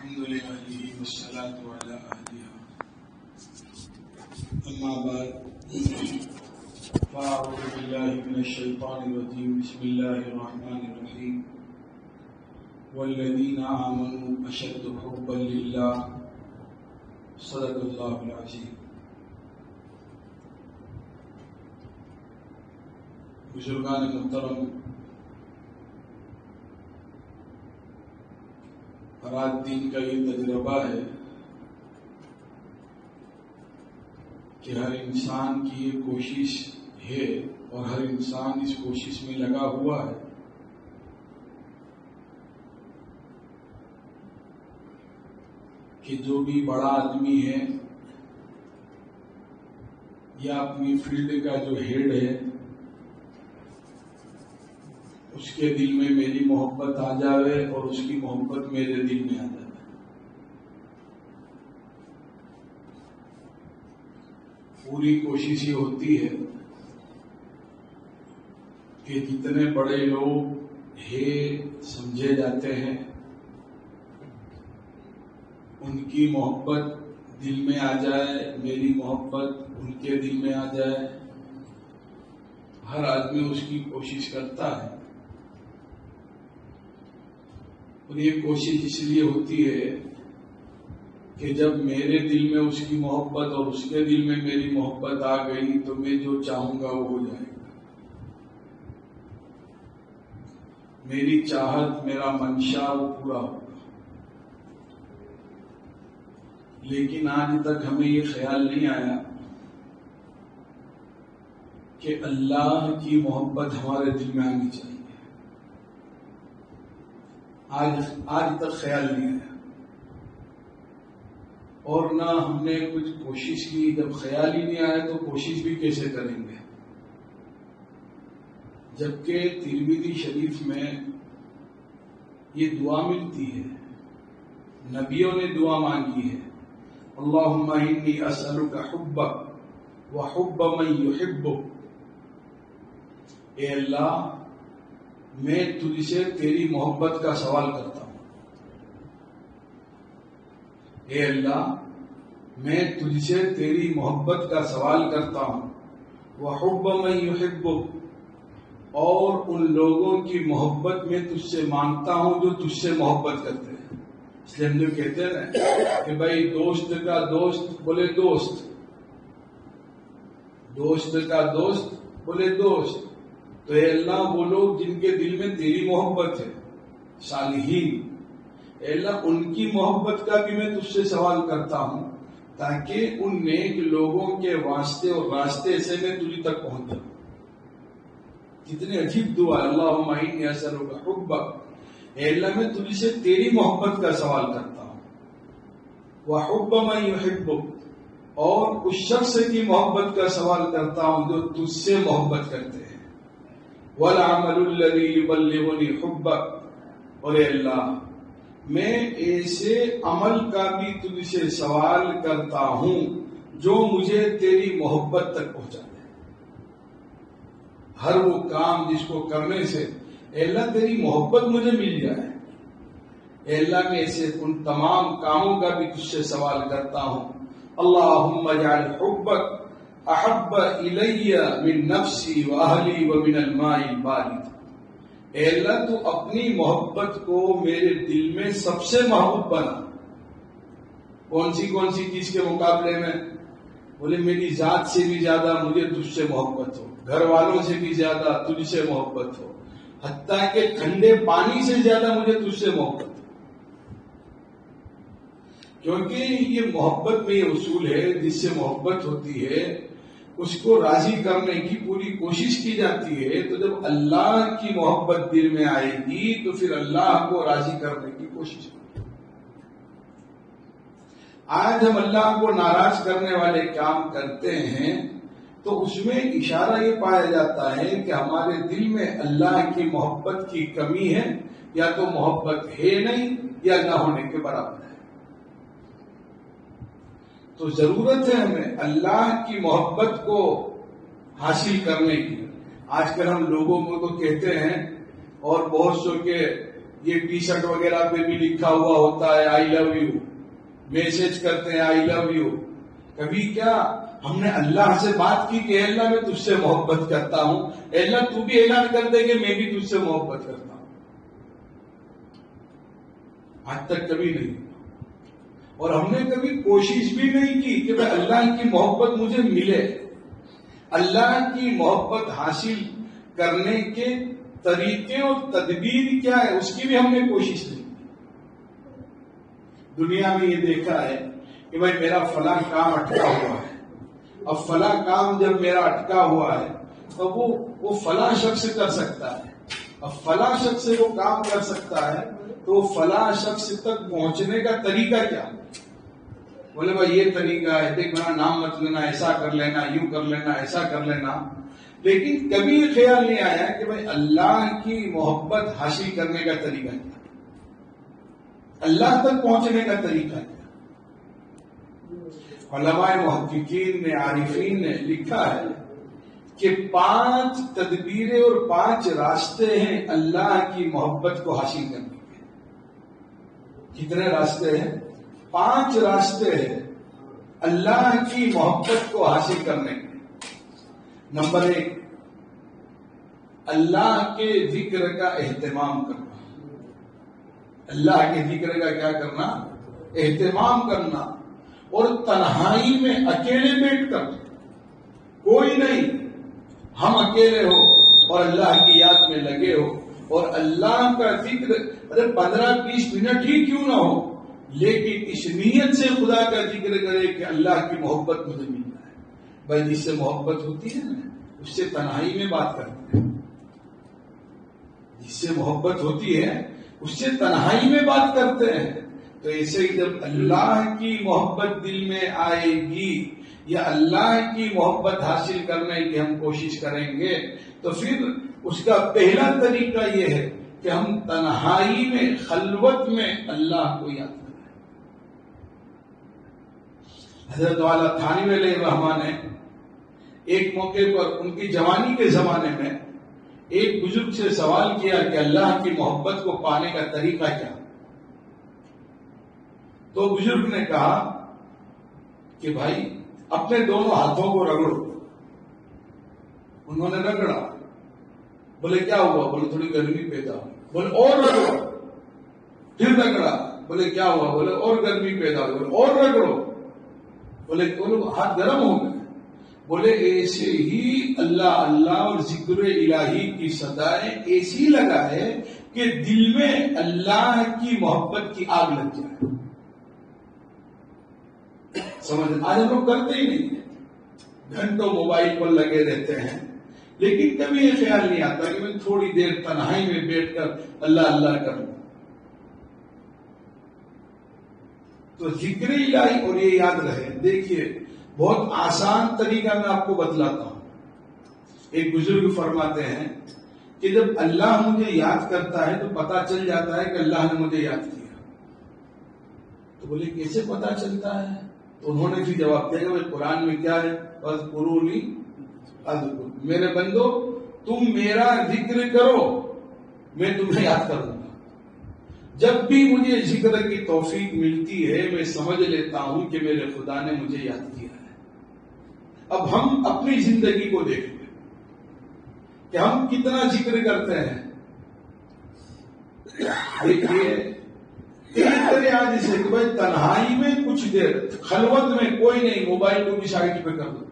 الحمد لله والصلاة على أهلها أما بعد فأعوذ بالله من الشيطان الرجيم بسم الله الرحمن الرحيم والذين آمنوا أشد حبا لله صدق الله العظيم. بزرگان محترم، رات دین کا یہ تجربہ ہے کہ ہر انسان کی یہ کوشش ہے اور ہر انسان اس کوشش میں لگا ہوا ہے کہ جو بھی بڑا آدمی ہے یا اپنی فیلڈ کا جو ہیڈ ہے اس کے دل میں میری محبت آ جاوے اور اس کی محبت میرے دل میں آ جائے. پوری کوشش یہ ہوتی ہے کہ جتنے بڑے لوگ ہیں سمجھے جاتے ہیں ان کی محبت دل میں آ جائے، میری محبت ان کے دل میں آ جائے. ہر آدمی اس کی کوشش کرتا ہے اور یہ کوشش اس لیے ہوتی ہے کہ جب میرے دل میں اس کی محبت اور اس کے دل میں میری محبت آ گئی تو میں جو چاہوں گا وہ ہو جائے گا. میری چاہت، میرا منشا وہ پورا ہوگا. لیکن آج تک ہمیں یہ خیال نہیں آیا کہ اللہ کی محبت ہمارے دل میں آنی چاہیے. آج تک خیال نہیں آیا اور نہ ہم نے کچھ کوشش کی. جب خیال ہی نہیں آیا تو کوشش بھی کیسے کریں گے؟ جبکہ ترمذی شریف میں یہ دعا ملتی ہے، نبیوں نے دعا مانگی ہے، اللہم انی اسألک حبک وحب من یحبک. اے اللہ، میں تجھ سے تیری محبت کا سوال کرتا ہوں. اے اللہ، میں تجھ سے تیری محبت کا سوال کرتا ہوں. وحب من یحبک، اور ان لوگوں کی محبت میں تجھ سے مانگتا ہوں جو تجھ سے محبت کرتے ہیں. اس لیے ہم جو کہتے ہیں نا کہ بھائی دوست کا دوست بولے دوست، دوست کا دوست بولے دوست. تو اے اللہ، وہ لوگ جن کے دل میں تیری محبت ہے، صالحین، اے اللہ ان کی محبت کا بھی میں تجھ سے سوال کرتا ہوں تاکہ ان نیک لوگوں کے واسطے اور راستے سے میں تجھ تک پہنچ جاؤں. کتنی عجیب دعا ہے. اللہم انی اسألک حبک، اے اللہ میں تجھ سے تیری محبت کا سوال کرتا ہوں. وحب من یحبک، اور اس شخص کی محبت کا سوال کرتا ہوں جو تجھ سے محبت کرتے ہیں. والعمل الذی یبلغنی حبک، اور اے اللہ میں ایسے عمل کا بھی تجھ سے سوال کرتا ہوں جو مجھے تیری محبت تک پہنچا دے. ہر وہ کام جس کو کرنے سے اے اللہ تیری محبت مجھے مل جائے. اے اللہ میں ایسے ان تمام کاموں کا بھی تجھ سے سوال کرتا ہوں. اللہم اجعل حبک احب الی من نفسی واہلی ومن الماء البارد. اے اللہ تو اپنی محبت کو میرے دل میں سب سے محبوب بنا. کون سی چیز کے مقابلے میں؟ بولے میری ذات سے بھی زیادہ مجھے تجھ سے محبت ہو، گھر والوں سے بھی زیادہ تجھ سے محبت ہو، حتیٰ کہ ٹھنڈے پانی سے زیادہ مجھے تجھ سے محبت ہو. کیونکہ یہ محبت میں یہ اصول ہے، جس سے محبت ہوتی ہے اس کو راضی کرنے کی پوری کوشش کی جاتی ہے. تو جب اللہ کی محبت دل میں آئے گی تو پھر اللہ کو راضی کرنے کی کوشش ہوگی. آج ہم اللہ کو ناراض کرنے والے کام کرتے ہیں تو اس میں اشارہ یہ پایا جاتا ہے کہ ہمارے دل میں اللہ کی محبت کی کمی ہے، یا تو محبت ہے نہیں یا نہ ہونے کے برابر ہے. تو ضرورت ہے ہمیں اللہ کی محبت کو حاصل کرنے کی. آج کل ہم لوگوں کو تو کہتے ہیں اور بہت سو کے یہ ٹی شرٹ وغیرہ پہ بھی لکھا ہوا ہوتا ہے آئی لو یو، میسج کرتے ہیں آئی لو یو. کبھی کیا ہم نے اللہ سے بات کی کہ اللہ میں تجھ سے محبت کرتا ہوں، اللہ تو بھی اعلان کر دے کہ میں بھی تجھ سے محبت کرتا ہوں؟ آج تک کبھی نہیں. اور ہم نے کبھی کوشش بھی نہیں کی کہ بھائی اللہ کی محبت مجھے ملے. اللہ کی محبت حاصل کرنے کے طریقے اور تدبیر کیا ہے اس کی بھی ہم نے کوشش نہیں کی. دنیا میں یہ دیکھا ہے کہ بھائی میرا فلاں کام اٹکا ہوا ہے، اب فلاں کام جب میرا اٹکا ہوا ہے تو وہ فلاں شخص کر سکتا ہے. اب فلاں شخص سے وہ کام کر سکتا ہے تو فلاں شخص تک پہنچنے کا طریقہ کیا؟ بولے بھائی یہ طریقہ ہے، دیکھ میرا نام مت لینا، ایسا کر لینا، یوں کر لینا، ایسا کر لینا. لیکن کبھی یہ خیال نہیں آیا کہ بھائی اللہ کی محبت حاصل کرنے کا طریقہ کیا، اللہ تک پہنچنے کا طریقہ کیا. علماء محققین نے، عارفین نے لکھا ہے کہ 5 تدبیریں اور 5 راستے ہیں اللہ کی محبت کو حاصل کرنے کے. کتنے راستے ہیں؟ 5 راستے ہیں اللہ کی محبت کو حاصل کرنے کے. نمبر 1، اللہ کے ذکر کا اہتمام کرنا. اللہ کے ذکر کا کیا کرنا؟ اہتمام کرنا. اور تنہائی میں اکیلے بیٹھ کر، کوئی نہیں، ہم اکیلے ہو اور اللہ کی یاد میں لگے ہو اور اللہ کا ذکر 15-20 منٹ ہی کیوں نہ ہو، لیکن اس نیت سے خدا کا ذکر کرے کہ اللہ کی محبت مجھے ملنا ہے. بھائی جس سے محبت ہوتی ہے نا اس سے تنہائی میں بات کرتے ہیں. جس سے محبت ہوتی ہے اس سے تنہائی میں بات کرتے ہیں. تو ایسے ہی جب اللہ کی محبت دل میں آئے گی یا اللہ کی محبت حاصل کرنے کی ہم کوشش کریں گے تو پھر اس کا پہلا طریقہ یہ ہے کہ ہم تنہائی میں، خلوت میں اللہ کو یاد کریں. حضرت والا تھانوی علیہ الرحمہ نے ایک موقع پر ان کی جوانی کے زمانے میں ایک بزرگ سے سوال کیا کہ اللہ کی محبت کو پانے کا طریقہ کیا؟ تو بزرگ نے کہا کہ بھائی اپنے دونوں ہاتھوں کو رگڑو. انہوں نے رگڑا. بولے کیا ہوا؟ بولے تھوڑی گرمی پیدا ہوئی. بولے اور رگڑو. پھر رگڑا. بولے کیا ہوا؟ بولے اور گرمی پیدا ہوئی. بولے اور رگڑو. بولے ہاتھ گرم ہو گئے. بولے ایسے ہی اللہ اللہ اور ذکر الہی کی صدائیں ایسی لگا ہے کہ دل میں اللہ کی محبت کی آگ لگ جائے. سمجھ آج ہم لوگ کرتے ہی نہیں ہیں، گھنٹوں موبائل پر لگے رہتے ہیں، لیکن کبھی یہ خیال نہیں آتا کہ میں تھوڑی دیر تنہائی میں بیٹھ کر اللہ اللہ کروں. تو ذکر الہی، اور یہ یاد رہے، دیکھیے بہت آسان طریقہ میں آپ کو بتلاتا ہوں. ایک بزرگ فرماتے ہیں کہ جب اللہ مجھے یاد کرتا ہے تو پتا چل جاتا ہے کہ اللہ نے مجھے یاد کیا. تو بولے کیسے پتا چلتا ہے؟ تو انہوں نے بھی جواب دیا کہ قرآن میں کیا ہے؟ فَاذْكُرُونِي أَذْكُرْكُمْ، میرے بندو تم میرا ذکر کرو میں تمہیں یاد کروں گا. جب بھی مجھے ذکر کی توفیق ملتی ہے میں سمجھ لیتا ہوں کہ میرے خدا نے مجھے یاد کیا ہے. اب ہم اپنی زندگی کو دیکھیں کہ ہم کتنا ذکر کرتے ہیں. دیکھیے آج سے کہ بھائی تنہائی میں کچھ دیر، خلوت میں کوئی نہیں، موبائل کو بھی سائڈ پہ کر دو،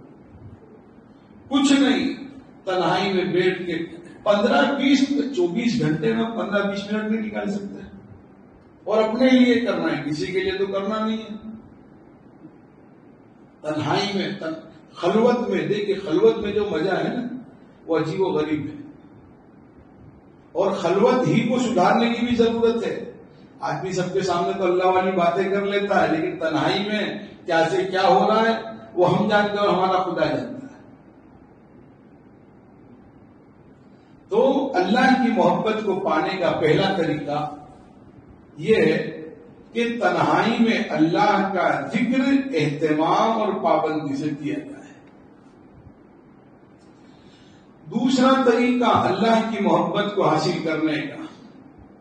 کچھ نہیں، تنہائی میں بیٹھ کے 24 گھنٹے میں 15-20 منٹ نہیں نکال سکتے ہیں. اور اپنے لیے کرنا ہے، کسی کے لیے تو کرنا نہیں ہے. تنہائی میں، خلوت میں. دیکھیے خلوت میں جو مزہ ہے نا وہ عجیب و غریب ہے. اور خلوت ہی کو سدھارنے کی بھی ضرورت ہے. آدمی سب کے سامنے تو اللہ والی باتیں کر لیتا ہے، لیکن تنہائی میں کیا سے کیا ہو رہا ہے وہ ہم جانتے ہیں اور ہمارا خدا جانتا ہے. تو اللہ کی محبت کو پانے کا پہلا طریقہ یہ ہے کہ تنہائی میں اللہ کا ذکر اہتمام اور پابندی سے کیا جائے. دوسرا طریقہ اللہ کی محبت کو حاصل کرنے کا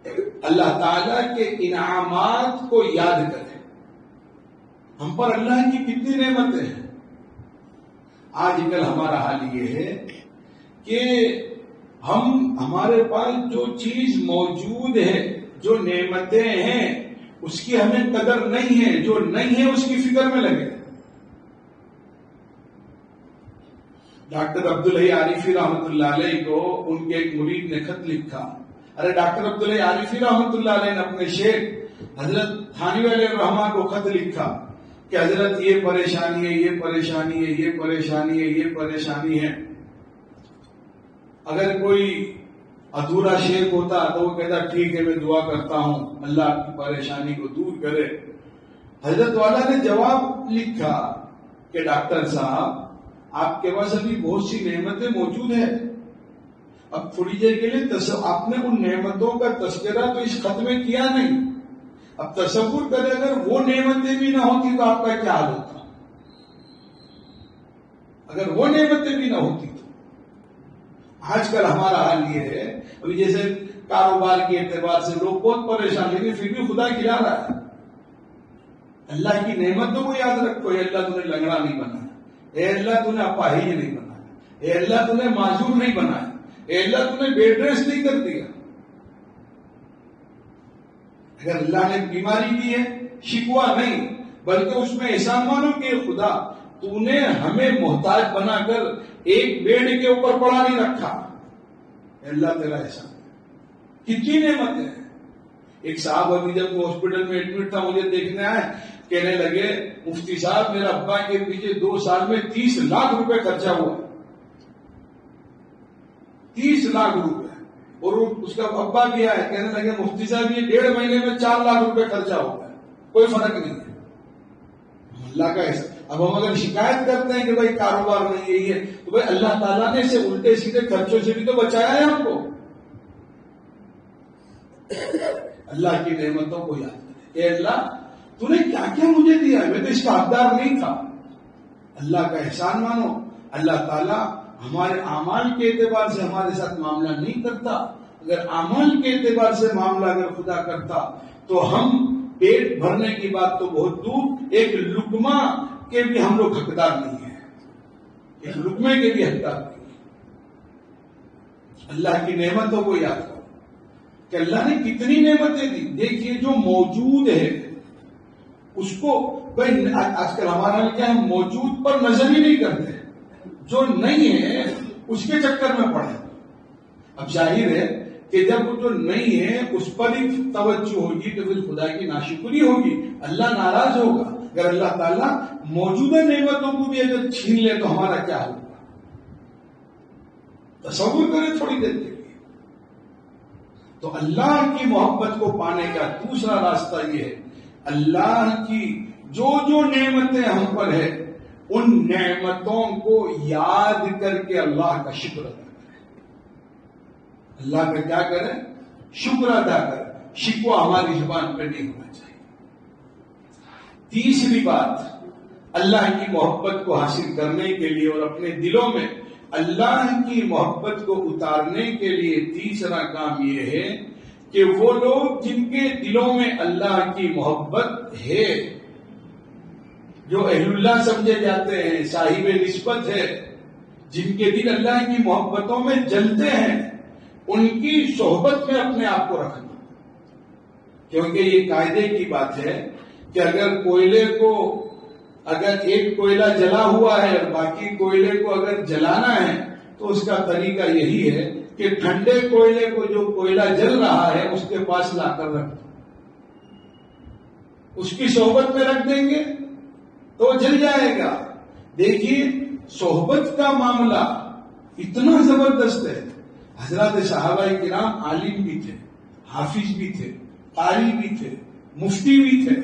اللہ تعالیٰ کے انعامات کو یاد کریں. ہم پر اللہ کی کتنی نعمتیں ہیں. آج کل ہمارا حال یہ ہے کہ ہمارے پاس جو چیز موجود ہے، جو نعمتیں ہیں، اس کی ہمیں قدر نہیں ہے. جو نہیں ہے اس کی فکر میں لگے. ڈاکٹر عبدالحی عارفی رحمۃ اللہ علیہ کو ان کے ایک مرید نے خط لکھا. ارے ڈاکٹر عبدالحی عارفی رحمۃ اللہ علیہ نے اپنے شیخ حضرت تھانوی علیہ الرحمہ کو خط لکھا کہ حضرت یہ پریشانی ہے، یہ پریشانی ہے، یہ پریشانی ہے، یہ پریشانی ہے. اگر کوئی ادھورا شیخ ہوتا تو وہ کہتا ٹھیک ہے میں دعا کرتا ہوں اللہ آپ کی پریشانی کو دور کرے. حضرت والا نے جواب لکھا کہ ڈاکٹر صاحب آپ کے پاس ابھی بہت سی نعمتیں موجود ہیں. اب تھوڑی دیر کے لیے آپ نے ان نعمتوں کا تذکرہ تو اس خط میں کیا نہیں. اب تصور کریں اگر وہ نعمتیں بھی نہ ہوتی تو آپ کا کیا حال ہوتا. اگر وہ نعمتیں بھی نہ ہوتی تو. آج کل ہمارا حال یہ ہے ابھی جیسے کاروبار کے اعتبار سے لوگ بہت پریشان، لیکن پھر بھی خدا کھلا رہا ہے. اللہ کی نعمتوں کو یاد رکھو. اے اللہ تو نے لنگڑا نہیں بنایا، اے اللہ تو نے اپاہج نہیں بنایا، اے اللہ تو نے معذور نہیں بنایا، اے اللہ تو نے بیڈ ریسٹ نہیں کر دیا. اگر اللہ نے بیماری دی ہے شکوہ نہیں بلکہ اس میں احسان مانو کہ خدا تو نے ہمیں محتاج بنا کر ایک بیڈ کے اوپر پڑا نہیں رکھا. اے اللہ تیرا احسان. کتنی نعمتیں ہیں. ایک صاحب ابھی جب وہ ہاسپٹل میں ایڈمٹ تھا مجھے دیکھنے آئے، کہنے لگے مفتی صاحب میرا ابا کے پیچھے 2 سال میں 30 لاکھ روپے خرچہ ہوا. 30 لاکھ روپے. اور اس کا ابا بھی آئے کہنے لگے مفتی صاحب یہ 1.5 مہینے میں 4 لاکھ روپے خرچہ ہو گیا. کوئی فرق نہیں ہے. اللہ کا ایسا. اب ہم اگر شکایت کرتے ہیں کہ بھائی کاروبار نہیں یہی ہے تو بھائی اللہ تعالیٰ نے اسے الٹے سیدھے خرچوں سے بھی تو بچایا ہے ہم کو. اللہ کی نعمتوں کو یاد کریں. اے اللہ تو نے کیا کیا مجھے دیا ہے، میں تو اس کا حقدار نہیں تھا. اللہ کا احسان مانو. اللہ تعالیٰ ہمارے اعمال کے اعتبار سے ہمارے ساتھ معاملہ نہیں کرتا. اگر اعمال کے اعتبار سے معاملہ اگر خدا کرتا تو ہم پیٹ بھرنے کی بات تو بہت دور، ایک لقمہ کے بھی ہم لوگ حقدار نہیں ہیں. ایک لقمے کے بھی حقدار نہیں ہیں. اللہ کی نعمتوں کو یاد کرو کہ اللہ نے کتنی نعمتیں دی. دیکھیے جو موجود ہے اس کو بھائی آج کل ہمارا کیا ہے موجود پر نظر ہی نہیں کرتے، جو نہیں ہے اس کے چکر میں پڑے. اب ظاہر ہے کہ جب جو نہیں ہے اس پر ہی توجہ ہوگی تو پھر خدا کی ناشکری ہوگی، اللہ ناراض ہوگا. اگر اللہ تعالیٰ موجودہ نعمتوں کو بھی اگر چھین لے تو ہمارا کیا ہوگا. تصور کریں تھوڑی دیر کے لیے. تو اللہ کی محبت کو پانے کا دوسرا راستہ یہ ہے اللہ کی جو نعمتیں ہم پر ہے ان نعمتوں کو یاد کر کے اللہ کا شکر ادا کریں. اللہ کا کیا کریں؟ شکر ادا کریں. شکوہ ہماری زبان پہ نہیں ہونا چاہیے. تیسری بات اللہ کی محبت کو حاصل کرنے کے لیے اور اپنے دلوں میں اللہ کی محبت کو اتارنے کے لیے تیسرا کام یہ ہے کہ وہ لوگ جن کے دلوں میں اللہ کی محبت ہے، جو اہل اللہ سمجھے جاتے ہیں، صاحب نسبت ہے، جن کے دل اللہ کی محبتوں میں جلتے ہیں، ان کی صحبت میں اپنے آپ کو رکھنا. کیونکہ یہ قاعدے کی بات ہے کہ اگر کوئلے کو اگر ایک کوئلہ جلا ہوا ہے اور باقی کوئلے کو اگر جلانا ہے تو اس کا طریقہ یہی ہے کہ ٹھنڈے کوئلے کو جو کوئلہ جل رہا ہے اس کے پاس لا کر رکھ دو. اس کی صحبت میں رکھ دیں گے تو جل جائے گا. دیکھیے صحبت کا معاملہ اتنا زبردست ہے. حضرات صحابہ کرام عالم بھی تھے، حافظ بھی تھے، قاری بھی تھے، مفتی بھی تھے،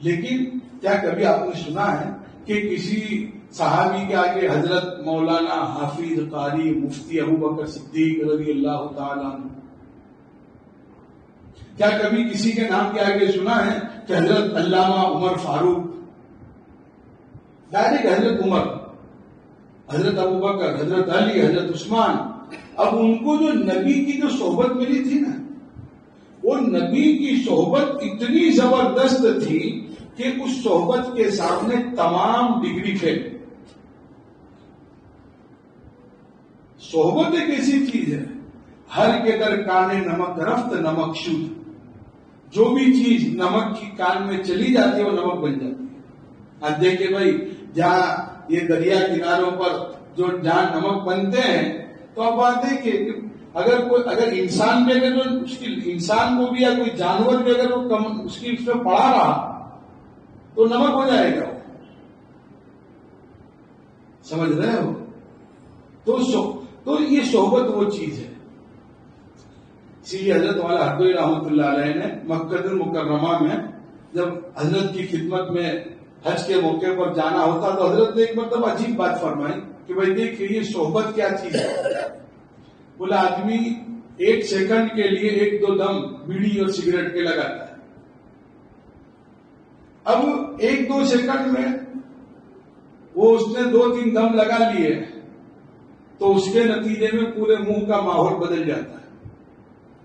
لیکن کیا کبھی آپ نے سنا ہے کہ کسی صحابی کے آگے حضرت مولانا حافظ قاری مفتی ابوبکر صدیق رضی اللہ تعالیٰ عنہ؟ کیا کبھی کسی کے نام کے آگے سنا ہے کہ حضرت علامہ عمر فاروق؟ ڈائریکٹ حضرت عمر، حضرت ابوبکر، حضرت علی، حضرت عثمان. اب ان کو جو نبی کی جو صحبت ملی تھی نا، وہ نبی کی صحبت اتنی زبردست تھی کہ اس صحبت کے سامنے تمام ڈگری فیل. صحبت ایک ایسی چیز ہے، ہر کے در کانے نمک رفت نمک شد. جو بھی چیز نمک کی کان میں چلی جاتی ہے وہ نمک بن جاتی ہے. اب دیکھیں بھائی، جہاں یہ دریا کناروں پر جو جہاں نمک بنتے ہیں، تو اب بات ہے کہ اگر انسان بھی اگر انسان کو بھی یا کوئی جانور بھی اگر وہ اس میں پڑا رہا تو نمک ہو جائے گا. سمجھ رہے ہو؟ تو یہ صحبت وہ چیز ہے. اسی لیے حضرت والا حضرت رحمۃ اللہ علیہ نے مکہ المکرمہ میں جب حضرت کی خدمت میں حج کے موقع پر جانا ہوتا تو حضرت نے ایک مرتبہ عجیب بات فرمائی کہ بھائی دیکھیے یہ صحبت کیا چیز ہے. بولا آدمی 1 سیکنڈ کے لیے 1-2 دم بیڑی اور سگریٹ کے لگاتا ہے. اب 1-2 سیکنڈ میں وہ اس نے 2-3 دم لگا لیے تو اس کے نتیجے میں پورے منہ کا ماحول بدل جاتا ہے.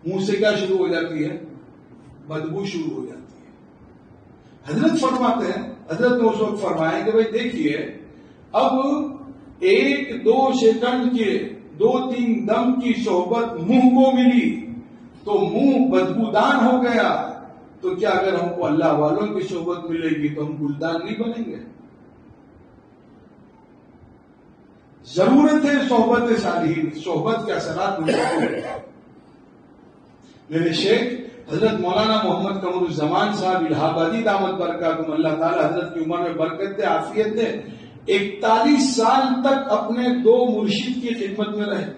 منہ سے کیا شروع ہو جاتی ہے؟ بدبو شروع ہو جاتی ہے. حضرت فرماتے ہیں، حضرت نے اس وقت فرمایا کہ بھائی دیکھیے، اب 1-2 سیکنڈ کے 2-3 دم کی صحبت منہ کو ملی تو منہ بدبودان ہو گیا، تو کیا اگر ہم کو اللہ والوں کی صحبت ملے گی تو ہم گلدان نہیں بنیں گے؟ ضرورت ہے صحبت صالحین، صحبت کے اثرات میرے شیخ حضرت مولانا محمد قمر الزمان صاحب الہ آبادی دامت برکاتہم، اللہ تعالی حضرت کی عمر میں برکت دے، عافیت دے، 41 سال تک اپنے 2 مرشد کی خدمت میں رہے.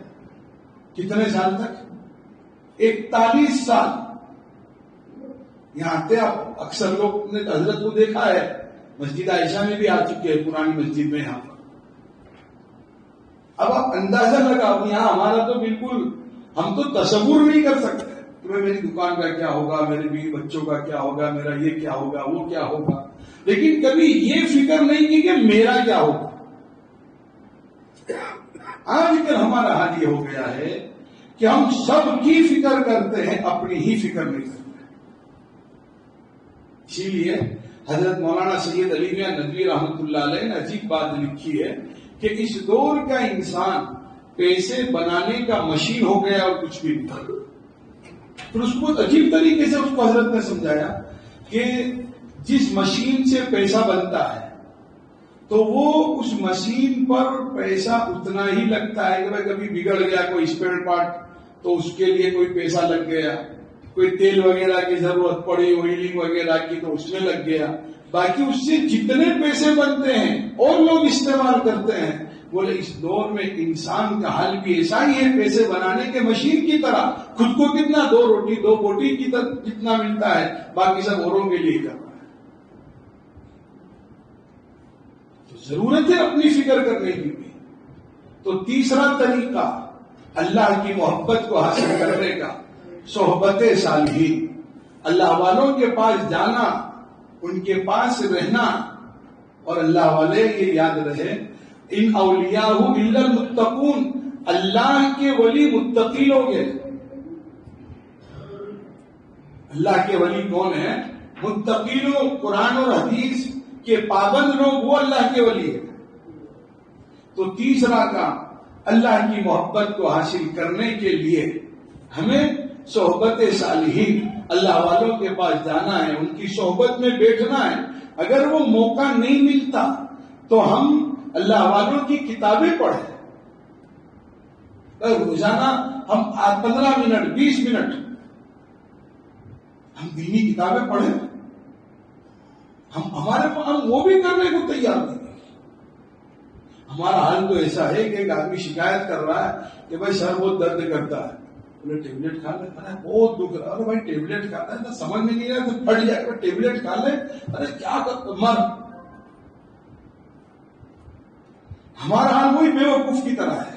کتنے سال تک؟ 41 سال. یہاں آتے آپ اکثر لوگ نے حضرت کو دیکھا ہے، مسجد عائشہ میں بھی آ چکے ہیں، پرانی مسجد میں. یہاں پر اب آپ اندازہ لگاؤ، یہاں ہمارا تو بالکل ہم تو تصور نہیں کر سکتے کہ میری دکان کا کیا ہوگا، میرے بیوی بچوں کا کیا ہوگا، میرا یہ کیا ہوگا، وہ کیا ہوگا، لیکن کبھی یہ فکر نہیں کی کہ میرا کیا ہوگا. آج کل ہمارا حال یہ ہو گیا ہے کہ ہم سب کی فکر کرتے ہیں، اپنی ہی فکر نہیں کرتے. اسی لیے حضرت مولانا سید علی میاں ندوی رحمۃ اللہ علیہ نے عجیب بات لکھی ہے کہ اس دور کا انسان پیسے بنانے کا مشین ہو گیا اور کچھ بھی نہیں. پھر اس کو عجیب طریقے سے اس کو حضرت نے سمجھایا کہ جس مشین سے پیسہ بنتا ہے تو وہ اس مشین پر پیسہ اتنا ہی لگتا ہے کہ بھائی کبھی بگڑ گیا کوئی اسپیئر پارٹ تو اس کے لیے کوئی پیسہ لگ گیا، کوئی تیل وغیرہ کی ضرورت پڑی، آئلنگ وغیرہ کی تو اس میں لگ گیا. باقی اس سے جتنے پیسے بنتے ہیں اور لوگ استعمال کرتے ہیں، بولے اس دور میں انسان کا حال بھی ایسا ہی ہے، پیسے بنانے کے مشین کی طرح. خود کو کتنا 2 روٹی 2 بوٹی کی طرح جتنا ملتا ہے، باقی سب اوروں کے لیے کر رہا ہے. تو ضرورت ہے اپنی فکر کرنے کی بھی. تو تیسرا طریقہ اللہ کی محبت کو حاصل کرنے کا، صحبت صالحین، اللہ والوں کے پاس جانا، ان کے پاس رہنا. اور اللہ والے یہ یاد رہے، ان اولیاء الا المتقون، اللہ کے ولی متقی لوگ ہیں. اللہ کے ولی کون ہیں؟ متقی لوگ، قرآن اور حدیث کے پابند لوگ، وہ اللہ کے ولی ہیں. تو تیسرا کام اللہ کی محبت کو حاصل کرنے کے لیے ہمیں صحبت صالحین، اللہ والوں کے پاس جانا ہے، ان کی صحبت میں بیٹھنا ہے. اگر وہ موقع نہیں ملتا تو ہم اللہ والوں کی کتابیں پڑھیں. روزانہ ہم 15 منٹ 20 منٹ ہم دینی کتابیں پڑھیں. ہم وہ بھی کرنے کو تیار نہیں. ہمارا حال تو ایسا ہے کہ ایک آدمی شکایت کر رہا ہے کہ بھائی سر بہت درد کرتا ہے، بولے ٹیبلٹ کھا لے. ارے بہت دکھ رہا ہے. ارے بھائی ٹیبلٹ کھا لے، سمجھ میں نہیں رہا تو پھٹ جائے گا. ٹیبلٹ کھا لے. ارے کیا کر مر. ہمارا حال وہی بیوقوف کی طرح ہے.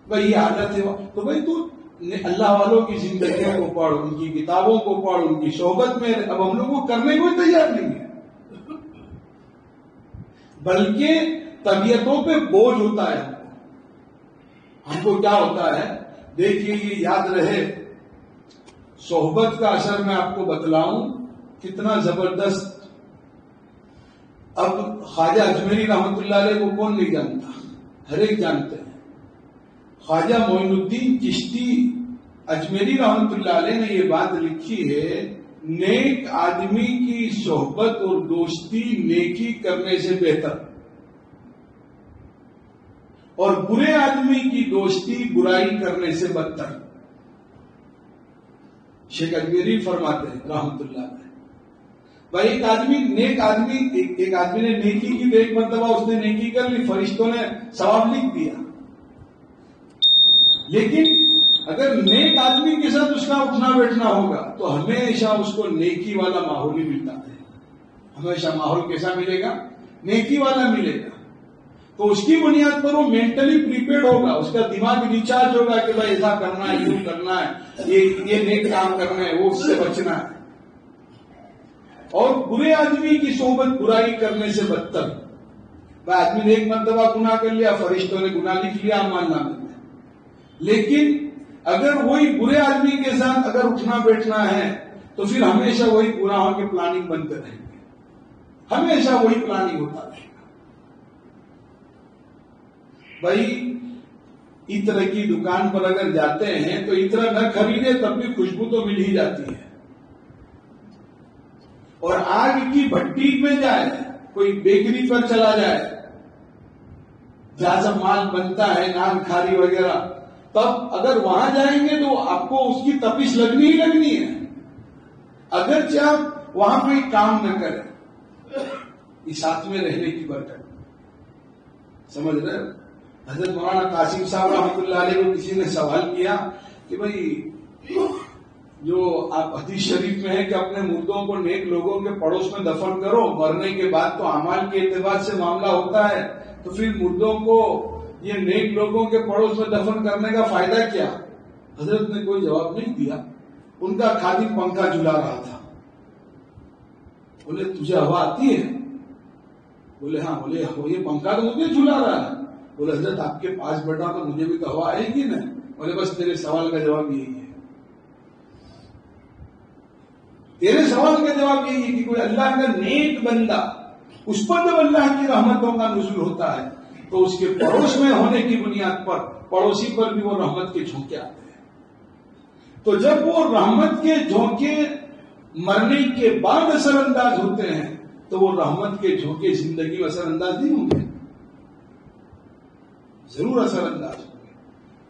بھائی یہ عادت ہے. تو بھائی تو اللہ والوں کی زندگیوں کو پڑھ، ان کی کتابوں کو پڑھ، ان کی صحبت میں. اب ہم لوگ کو کرنے کو تیار نہیں ہے، بلکہ طبیعتوں پہ بوجھ ہوتا ہے. ہم کو کیا ہوتا ہے؟ دیکھیے یہ یاد رہے صحبت کا اثر میں آپ کو بتلاؤں کتنا زبردست. اب خواجہ اجمیری رحمت اللہ علیہ کو کون نہیں جانتا؟ ہر ایک جانتے ہیں. خواجہ معین الدین چشتی اجمیری رحمت اللہ علیہ نے یہ بات لکھی ہے، نیک آدمی کی صحبت اور دوستی نیکی کرنے سے بہتر، اور برے آدمی کی دوستی برائی کرنے سے بدتر. شیخ اجمیری فرماتے ہیں رحمت اللہ علیہ. بھائی ایک آدمی نیک آدمی ایک آدمی نے نیکی کی تو ایک مرتبہ اس نے نیکی کر لی، فرشتوں نے ثواب لکھ دیا. لیکن اگر نیک آدمی کے ساتھ اس کا اٹھنا بیٹھنا ہوگا تو ہمیشہ اس کو نیکی والا ماحول ہی ملتا ہے. ہمیشہ ماحول کیسا ملے گا؟ نیکی والا ملے گا. تو اس کی بنیاد پر وہ مینٹلی پریپیئرڈ ہوگا، اس کا دماغ ریچارج ہوگا کہ بھائی ایسا کرنا ہے، یوں کرنا ہے، یہ نیک کام کرنا ہے، وہ اس سے بچنا ہے. اور برے آدمی کی صحبت برائی کرنے سے بدتر. بھائی آدمی نے ایک مرتبہ گناہ کر لیا، فرشتوں نے گناہ لکھ لیا اعمال نامے میں. لیکن اگر وہی برے آدمی کے ساتھ اگر اٹھنا بیٹھنا ہے تو پھر ہمیشہ وہی گناہوں کی پلاننگ بنتے رہیں گے، ہمیشہ وہی پلاننگ ہوتا رہے گا. بھائی عطر کی دکان پر اگر جاتے ہیں تو عطر نہ خریدے تب بھی خوشبو تو مل ہی جاتی ہے. اور آگ کی بھٹی میں جائے، کوئی بیکری پر چلا جائے جہاں سب مال بنتا ہے، نان کھاری وغیرہ، تب اگر وہاں جائیں گے تو آپ کو اس کی تپش لگنی ہی لگنی ہے، اگرچہ آپ وہاں کوئی کام نہ کریں. اس ساتھ میں رہنے کی برکت. سمجھ رہے؟ حضرت مولانا قاسم صاحب رحمۃ اللہ علیہ کو کسی نے سوال کیا کہ بھائی جو آپ حدیث شریف میں ہے کہ اپنے مردوں کو نیک لوگوں کے پڑوس میں دفن کرو، مرنے کے بعد تو اعمال کے اعتبار سے معاملہ ہوتا ہے، تو پھر مردوں کو یہ نیک لوگوں کے پڑوس میں دفن کرنے کا فائدہ کیا؟ حضرت نے کوئی جواب نہیں دیا. ان کا خادم پنکھا جھلا رہا تھا. بولے تجھے ہوا آتی ہے؟ بولے ہاں. بولے یہ پنکھا تو مجھے جھلا رہا ہے. بولے حضرت آپ کے پاس بیٹھا تو مجھے بھی تو ہوا آئے گی نا. بولے بس تیرے سوال کا جواب یہی ہے. تیرے سوال کا جواب یہی ہے کہ کوئی اللہ کا نیک بندہ، اس پر جب اللہ کی رحمتوں کا نزول ہوتا ہے تو اس کے پڑوس میں ہونے کی بنیاد پر پڑوسی پر بھی وہ رحمت کے جھونکے آتے ہیں. تو جب وہ رحمت کے جھونکے مرنے کے بعد اثر انداز ہوتے ہیں تو وہ رحمت کے جھونکے زندگی میں اثر انداز نہیں ہوں گے؟ ضرور اثر انداز ہوں گے.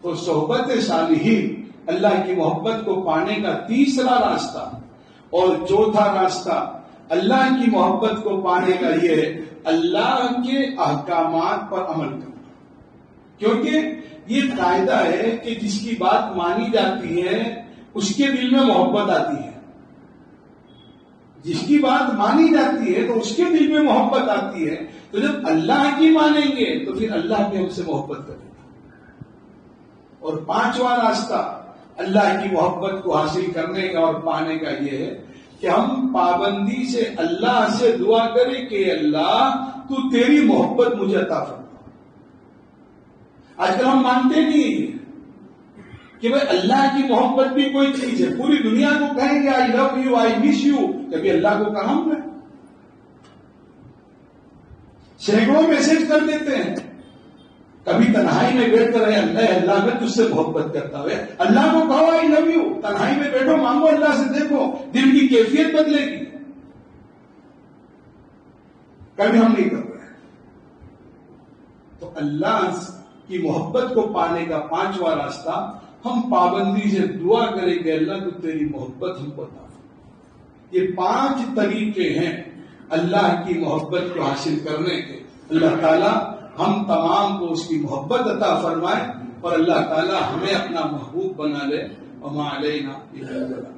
تو صحبت صالحین، اللہ کی محبت کو پانے کا تیسرا راستہ اور چوتھا راستہ اللہ کی محبت کو پانے کا یہ ہے اللہ کے احکامات پر عمل کرنا. کیونکہ یہ قاعدہ ہے کہ جس کی بات مانی جاتی ہے اس کے دل میں محبت آتی ہے. جس کی بات مانی جاتی ہے تو اس کے دل میں محبت آتی ہے. تو جب اللہ کی مانیں گے تو پھر اللہ بھی ہم سے محبت کرے گا. اور پانچواں راستہ اللہ کی محبت کو حاصل کرنے کا اور پانے کا یہ ہے کہ ہم پابندی سے اللہ سے دعا کریں کہ اللہ تو تیری محبت مجھے عطا فرما. آج کل ہم مانتے نہیں کہ بھائی اللہ کی محبت بھی کوئی چیز ہے. پوری دنیا کو کہیں گے آئی love you, I miss you, کبھی اللہ کو کہا ہم نے؟ سینکڑوں میسج کر دیتے ہیں. کبھی تنہائی میں بیٹھ کر اللہ میں تجھ سے محبت کرتا ہے. اللہ کو کہو آئی لو یو، تنہائی میں بیٹھو، مانگو اللہ سے، دیکھو دل کی کیفیت بدلے گی. کبھی ہم نہیں کر رہے. تو اللہ کی محبت کو پانے کا پانچواں راستہ ہم پابندی سے دعا کریں کہ اللہ تو تیری محبت ہم کو عطا فرما. یہ 5 طریقے ہیں اللہ کی محبت کو حاصل کرنے کے. اللہ تعالیٰ ہم تمام کو اس کی محبت عطا فرمائے اور اللہ تعالیٰ ہمیں اپنا محبوب بنا لے. وما علینا الا البلاغ.